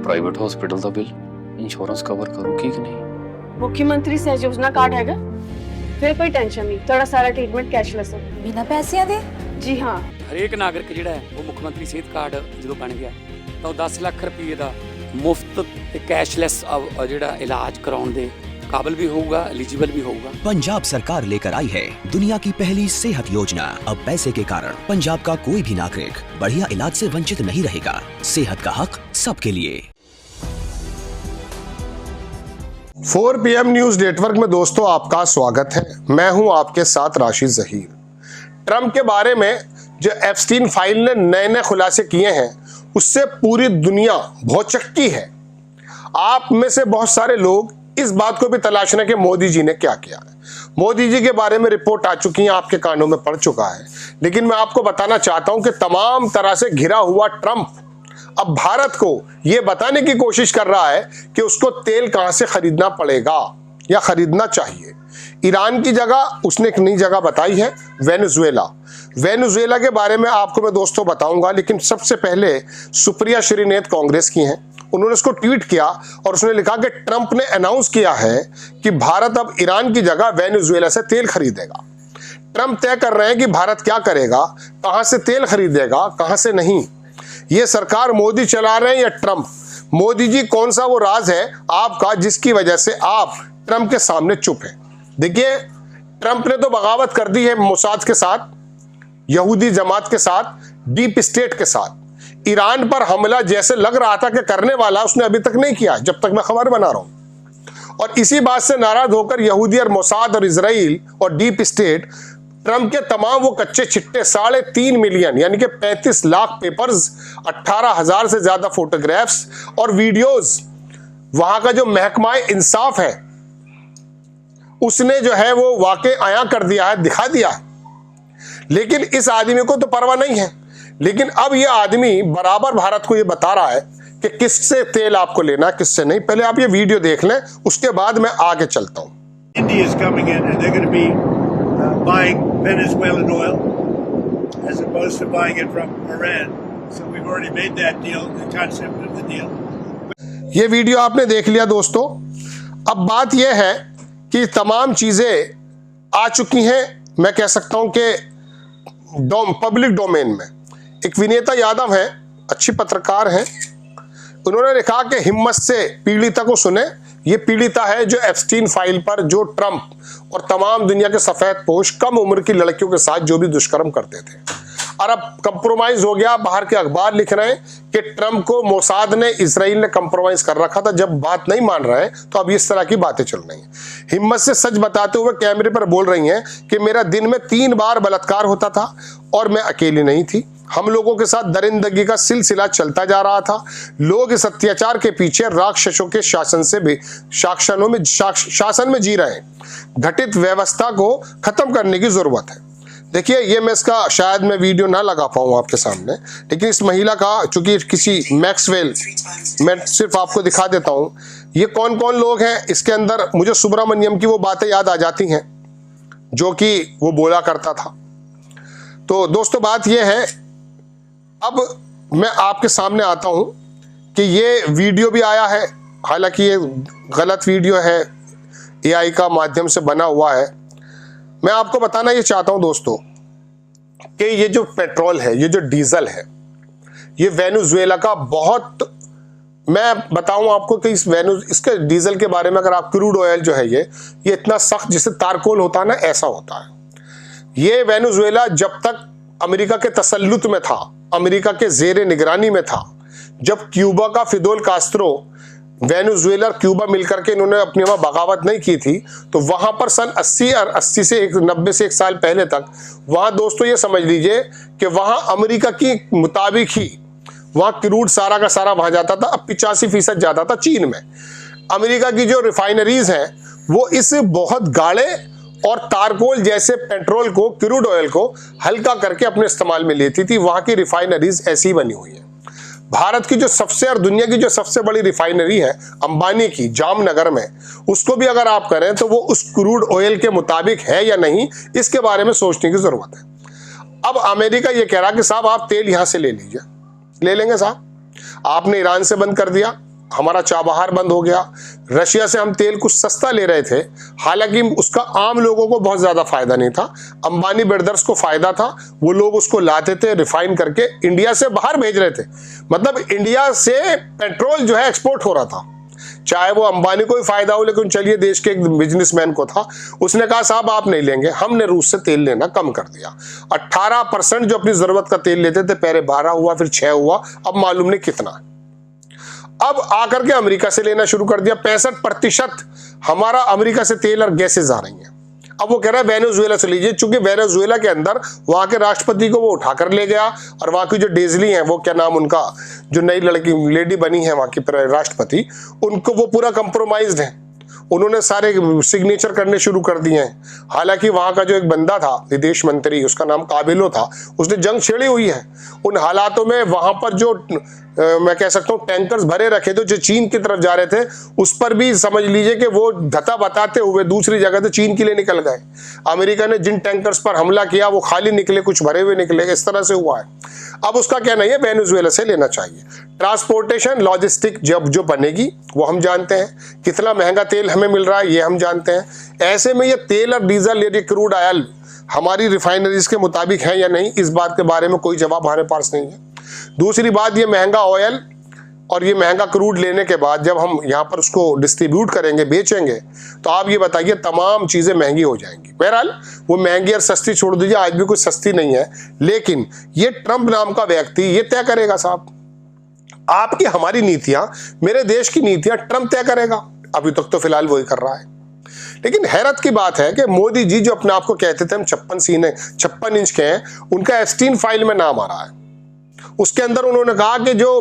Private hospital का bill insurance cover करूगी कि नहीं? मुख्यमंत्री सहज योजना कार्ड हैगा, फिर कोई टेंशन नहीं, थोड़ा सारा ट्रीटमेंट कैशलेस है। बिना पैसिਆਂ ਦੇ? जी हाँ, ਹਰੇਕ ਨਾਗਰਿਕ ਜਿਹੜਾ ਹੈ ਉਹ ਮੁੱਖ ਮੰਤਰੀ ਸਿਹਤ ਕਾਰਡ ਜਦੋਂ ਬਣ ਗਿਆ ਤਾਂ ਉਹ 10 ਲੱਖ ਰੁਪਏ ਦਾ ਮੁਫਤ ਤੇ ਕੈਸ਼ਲੈਸ ਜਿਹੜਾ ਇਲਾਜ ਕਰਾਉਣ ਦੇ काबिल भी होगा, एलिजिबल भी होगा। पंजाब सरकार लेकर आई है दुनिया की पहली सेहत योजना। अब पैसे के कारण पंजाब का कोई भी नागरिक बढ़िया इलाज से वंचित नहीं रहेगा। सेहत का हक सबके लिए। 4 PM न्यूज नेटवर्क में दोस्तों आपका स्वागत है। मैं हूं आपके साथ राशिद जहीर। ट्रंप के बारे में जो एप्स्टीन फाइल ने नए नए खुलासे किए हैं उससे पूरी दुनिया भौचक्की है। आप में से बहुत सारे लोग इस बात को भी तलाशने के मोदी जी ने क्या किया है। मोदी जी के बारे में रिपोर्ट आ चुकी है, आपके कानों में पड़ चुका है, लेकिन मैं आपको बताना चाहता हूं कि तमाम तरह से घिरा हुआ ट्रंप अब भारत को यह बताने की कोशिश कर रहा है कि उसको तेल कहां से खरीदना पड़ेगा या खरीदना चाहिए। ईरान की जगह उसने एक नई जगह बताई है, वेनेजुएला। वेनेजुएला के बारे में आपको मैं दोस्तों बताऊंगा, लेकिन सबसे पहले सुप्रिया श्रीनेत कांग्रेस की हैं। उन्होंने उसको ट्वीट किया और उसने लिखा कि ट्रंप ने अनाउंस किया है कि भारत अब ईरान की जगह वेनेजुएला से तेल खरीदेगा। ट्रंप तय कर रहे हैं कि भारत क्या करेगा, कहां से तेल खरीदेगा, कहां से नहीं। यह सरकार मोदी चला रहे हैं या ट्रंप? मोदी जी कौन सा वो राज है आपका जिसकी वजह से आप ट्रंप के सामने चुप हैं? देखिए, ट्रंप ने तो बगावत कर दी है मोसाद के साथ, यहूदी जमात के साथ, डीप स्टेट के साथ। ईरान पर हमला जैसे लग रहा था कि करने वाला, उसने अभी तक नहीं किया जब तक मैं खबर बना रहा हूं। और इसी बात से नाराज होकर यहूदी और मोसाद और इजराइल और डीप स्टेट ट्रंप के तमाम वो कच्चे छिट्टे 3.5 मिलियन यानी कि 35 लाख पेपर्स, 18,000 से ज्यादा फोटोग्राफ्स और वीडियोस, वहां का जो महकमा इंसाफ है उसने जो है वो वाकई आया कर दिया है, दिखा दिया है। लेकिन इस आदमी को तो परवाह नहीं है। लेकिन अब ये आदमी बराबर भारत को ये बता रहा है कि किससे तेल आपको लेना, किससे नहीं। पहले आप ये वीडियो देख लें, उसके बाद मैं आगे चलता हूं। India is coming in and they're going to be buying Venezuelan oil as opposed to buying it from Iran. So we've already made that deal, the concept of the deal. ये video आपने देख लिया दोस्तों। अब बात यह है कि तमाम चीजें आ चुकी हैं, मैं कह सकता हूं कि पब्लिक डोमेन में। एक विनीता यादव है, अच्छी पत्रकार हैं, उन्होंने लिखा कि हिम्मत से पीड़िता को सुने। ये पीड़िता है जो एप्स्टीन फाइल पर जो ट्रंप और तमाम दुनिया के सफेदपोश कम उम्र की लड़कियों के साथ जो भी दुष्कर्म करते थे। और अब कंप्रोमाइज हो गया, बाहर के अखबार लिख रहे हैं कि ट्रंप को मोसाद ने, इजराइल ने कंप्रोमाइज कर रखा था। जब बात नहीं मान रहे हैं तो अब इस तरह की बातें चल रही हैं। हिम्मत से सच बताते हुए कैमरे पर बोल रही हैं कि मेरा दिन में 3 बार बलात्कार होता था और मैं अकेली नहीं थी। हम लोगों के साथ दरिंदगी का सिलसिला चलता जा रहा था। लोग इस अत्याचार के पीछे राक्षसों के शासन में जी रहे हैं। घटित व्यवस्था को खत्म करने की जरूरत है। देखिए, ये मैं इसका शायद मैं वीडियो ना लगा पाऊँ आपके सामने, लेकिन इस महिला का, चूंकि किसी मैक्सवेल, मैं सिर्फ आपको दिखा देता हूँ ये कौन कौन लोग हैं। इसके अंदर मुझे सुब्रमण्यम की वो बातें याद आ जाती हैं जो कि वो बोला करता था। तो दोस्तों बात ये है, अब मैं आपके सामने आता हूं कि ये वीडियो भी आया है, हालांकि ये गलत वीडियो है, AI का माध्यम से बना हुआ है। मैं आपको बताना ये चाहता हूं दोस्तों कि ये जो पेट्रोल है, ये जो डीजल है, ये वेनेजुएला का बहुत, मैं बताऊं आपको कि इसके डीजल के बारे में, अगर आप क्रूड ऑयल जो है ये इतना सख्त जिसे तारकोल होता है ना, ऐसा होता है। ये वेनेजुएला जब तक अमेरिका के तसल्लुत में था, अमेरिका के जेरे निगरानी में था, जब क्यूबा का फिदेल कास्त्रो, वेनेजुएला और क्यूबा मिलकर के इन्होंने अपनी वहां बगावत नहीं की थी, तो वहां पर सन 80 से 90 से 1 साल पहले तक वहां दोस्तों ये समझ लीजिए कि वहां अमेरिका की मुताबिक ही वहां क्रूड सारा का सारा वहां जाता था। अब 85% जाता था चीन में। अमेरिका की जो रिफाइनरीज हैं वो इस बहुत गाढ़े और तारकोल जैसे पेट्रोल को, क्रूड ऑयल को हल्का करके अपने इस्तेमाल में लेती थी। वहां की रिफाइनरीज ऐसी बनी हुई है। भारत की जो सबसे और दुनिया की जो सबसे बड़ी रिफाइनरी है अंबानी की, जामनगर में, उसको भी अगर आप करें तो वो उस क्रूड ऑयल के मुताबिक है या नहीं, इसके बारे में सोचने की जरूरत है। अब अमेरिका ये कह रहा कि साहब आप तेल यहां से ले लीजिए। ले लेंगे साहब, आपने ईरान से बंद कर दिया, हमारा चाबहार बंद हो गया। रशिया से हम तेल कुछ सस्ता ले रहे थे, हालांकि उसका आम लोगों को बहुत ज्यादा फायदा नहीं था। अंबानी ब्रदर्स को फायदा था, वो लोग उसको लाते थे रिफाइन करके इंडिया से बाहर भेज रहे थे। मतलब इंडिया से पेट्रोल जो है एक्सपोर्ट हो रहा था, चाहे वो अंबानी को ही फायदा हो, लेकिन चलिए देश के एक बिजनेसमैन को था, उसने कहा साहब आप नहीं लेंगे। हमने रूस से तेल लेना कम कर दिया। 18% जो अपनी जरूरत का तेल लेते थे, पहले 12 हुआ, फिर 6 हुआ, अब मालूम नहीं कितना। अब आकर के अमेरिका से लेना शुरू कर दिया। 65% हमारा अमेरिका से तेल और गैसेज आ रही हैं। अब वो कह रहा है वेनेजुएला से लीजिए, चूंकि वेनेजुएला के अंदर वहां के राष्ट्रपति को वो उठाकर ले गया, और वहां की जो डेजली है, वो क्या नाम उनका, जो नई लड़की लेडी बनी है वहां की राष्ट्रपति, उनको वो पूरा कंप्रोमाइज्ड है। उन्होंने सारे सिग्नेचर करने शुरू कर दिए हैं। हालांकि वहां का जो एक बंदा था विदेश मंत्री, उसका नाम काबिलो था, उसने जंग छेड़ी हुई है। उन हालातों में वहां पर जो मैं कह सकता हूं टैंकर्स भरे रखे थे जो चीन की तरफ जा रहे थे, उस पर भी समझ लीजिए कि वो धता बताते हुए दूसरी जगह से चीन के लिए निकल गए। अमेरिका ने जिन टैंकर्स पर हमला किया वो खाली निकले, कुछ भरे हुए निकले, इस तरह से हुआ है। अब उसका कहना है वेनेजुएला से लेना चाहिए। ट्रांसपोर्टेशन लॉजिस्टिक जब जो बनेगी वो हम जानते हैं, कितना महंगा तेल हमें मिल रहा है ये हम जानते हैं। ऐसे में ये तेल और डीजल, ये क्रूड ऑयल हमारी रिफाइनरीज के मुताबिक है या नहीं, इस बात के बारे में कोई जवाब हमारे पास नहीं है। दूसरी बात, ये महंगा ऑयल और ये महंगा क्रूड लेने के बाद जब हम यहाँ पर उसको डिस्ट्रीब्यूट करेंगे, बेचेंगे, तो आप ये बताइए तमाम चीजें महंगी हो जाएंगी। बहरहाल वो महंगी और सस्ती छोड़ दीजिए, आज भी कुछ सस्ती नहीं है, लेकिन ये ट्रंप नाम का व्यक्ति ये तय करेगा साहब, आपकी हमारी नीतियां, मेरे देश की नीतियां ट्रंप तय करेगा। अभी तक तो फिलहाल वही कर रहा है। लेकिन हैरत की बात है कि मोदी जी जो अपने आप को कहते थे हम 56 इंच के हैं, उनका एप्स्टीन फाइल में नाम आ रहा है। उसके अंदर उन्होंने कहा कि जो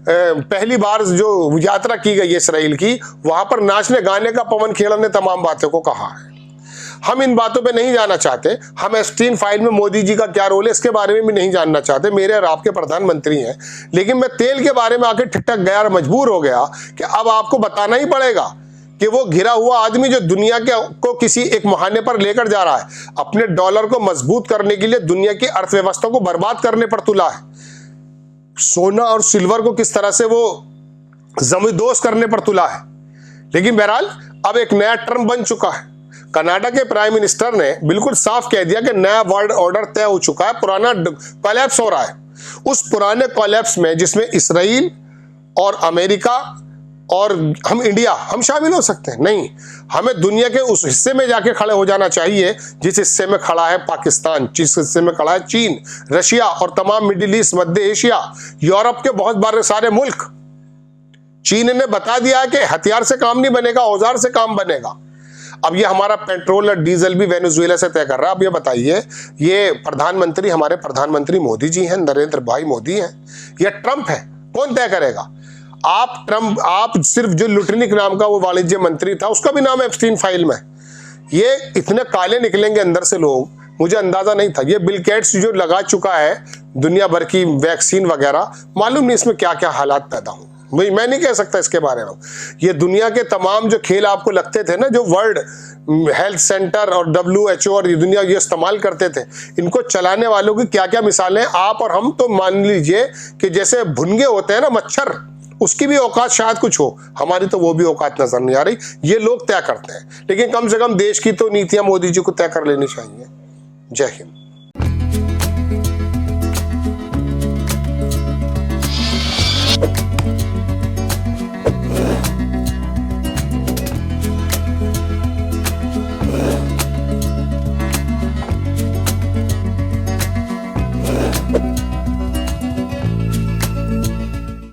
पहली बार जो यात्रा की गई है इसराइल की, वहां पर नाचने गाने का, पवन खेलन ने तमाम बातों को कहा है। हम इन बातों पे नहीं जाना चाहते। हम एप्स्टीन फाइल में मोदी जी का क्या रोल है इसके बारे में भी नहीं जानना चाहते। मेरे और आपके प्रधानमंत्री हैं, लेकिन मैं तेल के बारे में आके ठिठक गया और मजबूर हो गया कि अब आपको बताना ही पड़ेगा कि वो घिरा हुआ आदमी जो दुनिया के को किसी एक मुहाने पर लेकर जा रहा है, अपने डॉलर को मजबूत करने के लिए दुनिया की अर्थव्यवस्था को बर्बाद करने पर तुला है, सोना और सिल्वर को किस तरह से वो जमींदोज करने पर तुला है। लेकिन बहरहाल अब एक नया टर्म बन चुका है। कनाडा के प्राइम मिनिस्टर ने बिल्कुल साफ कह दिया कि नया वर्ल्ड ऑर्डर तय हो चुका है, पुराना कोलैप्स हो रहा है। उस पुराने कोलैप्स में जिसमें इसराइल और अमेरिका और हम इंडिया हम शामिल हो सकते हैं नहीं, हमें दुनिया के उस हिस्से में जाके खड़े हो जाना चाहिए जिस हिस्से में खड़ा है पाकिस्तान, जिस हिस्से में खड़ा है चीन, रशिया और तमाम मिडिल ईस्ट, मध्य एशिया, यूरोप के बहुत बड़े सारे मुल्क। चीन ने बता दिया कि हथियार से काम नहीं बनेगा, औजार से काम बनेगा। अब ये हमारा पेट्रोल और डीजल भी वेनेजुएला से तय कर रहा है। अब ये बताइए, ये प्रधानमंत्री हमारे प्रधानमंत्री मोदी जी हैं, नरेंद्र भाई मोदी हैं, या ट्रंप है? कौन तय करेगा? आप सिर्फ जो लुटनिक नाम का वो वाणिज्य मंत्री था, उसका भी नाम एप्स्टीन फाइल में। ये इतने काले निकलेंगे अंदर से लोग, मुझे अंदाजा नहीं था। ये बिल गेट्स जो लगा चुका है दुनिया भर की वैक्सीन वगैरह, मालूम नहीं इसमें क्या क्या हालात पैदा हों। मैं नहीं कह सकता इसके बारे में। ये दुनिया के तमाम जो खेल आपको लगते थे ना, जो वर्ल्ड हेल्थ सेंटर और WHO और ये दुनिया ये इस्तेमाल करते थे, इनको चलाने वालों की क्या क्या मिसालें आप और हम तो मान लीजिए कि जैसे भुनगे होते हैं ना मच्छर, उसकी भी औकात शायद कुछ हो, हमारी तो वो भी औकात नजर नहीं आ रही। ये लोग तय करते हैं, लेकिन कम से कम देश की तो नीतियां मोदी जी को तय कर लेनी चाहिए। जय हिंद।